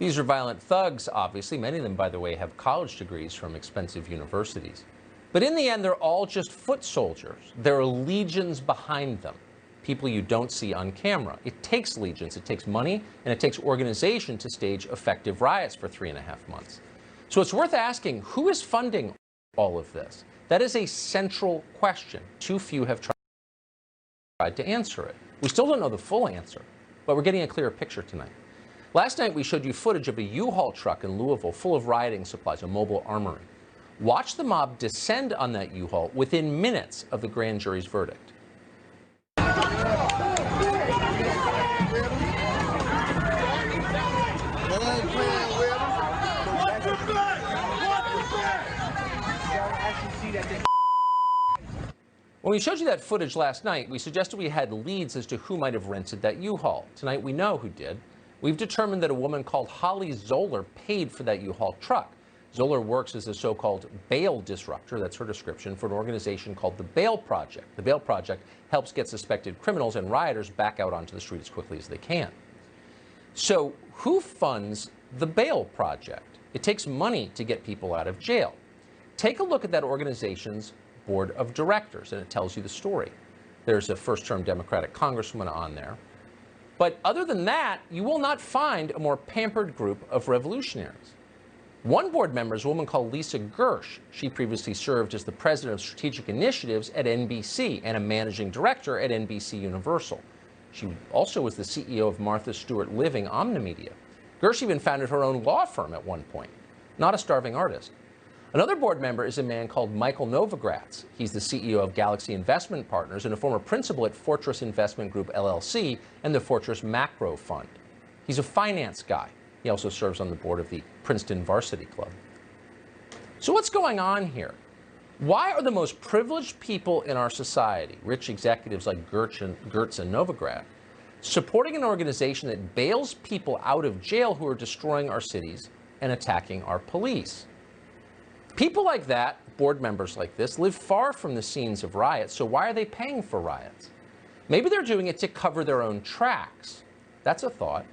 These are violent thugs, obviously. Many of them, by the way, have college degrees from expensive universities. But in the end, they're all just foot soldiers. There are legions behind them, people you don't see on camera. It takes legions, it takes money, and it takes organization to stage effective riots for 3.5 months. So it's worth asking, who is funding all of this? That is a central question. Too few have tried to answer it. We still don't know the full answer, but we're getting a clearer picture tonight. Last night, we showed you footage of a U-Haul truck in Louisville full of rioting supplies, a mobile armory. Watch the mob descend on that U-Haul within minutes of the grand jury's verdict. When we showed you that footage last night, we suggested we had leads as to who might have rented that U-Haul. Tonight, we know who did. We've determined that a woman called Holly Zoller paid for that U-Haul truck. Zoller works as a so-called bail disruptor, that's her description, for an organization called the Bail Project. The Bail Project helps get suspected criminals and rioters back out onto the street as quickly as they can. So who funds the Bail Project? It takes money to get people out of jail. Take a look at that organization's board of directors, and it tells you the story. There's a first-term Democratic congresswoman on there. But other than that, you will not find a more pampered group of revolutionaries. One board member is a woman called Lisa Gersh. She previously served as the president of strategic initiatives at NBC and a managing director at NBC Universal. She also was the CEO of Martha Stewart Living Omnimedia. Gersh even founded her own law firm at one point. Not a starving artist. Another board member is a man called Michael Novogratz. He's the CEO of Galaxy Investment Partners and a former principal at Fortress Investment Group LLC and the Fortress Macro Fund. He's a finance guy. He also serves on the board of the Princeton Varsity Club. So what's going on here? Why are the most privileged people in our society, rich executives like Gertz and Novogratz, supporting an organization that bails people out of jail who are destroying our cities and attacking our police? People like that, board members like this, live far from the scenes of riots, so why are they paying for riots? Maybe they're doing it to cover their own tracks. That's a thought.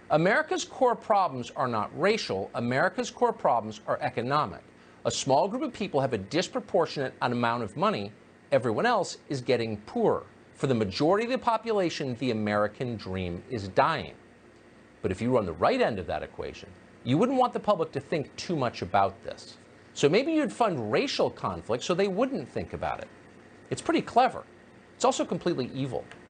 America's core problems are not racial. America's core problems are economic. A small group of people have a disproportionate amount of money. Everyone else is getting poorer. For the majority of the population, the American dream is dying. But if you were on the right end of that equation, you wouldn't want the public to think too much about this. So maybe you'd fund racial conflict so they wouldn't think about it. It's pretty clever. It's also completely evil.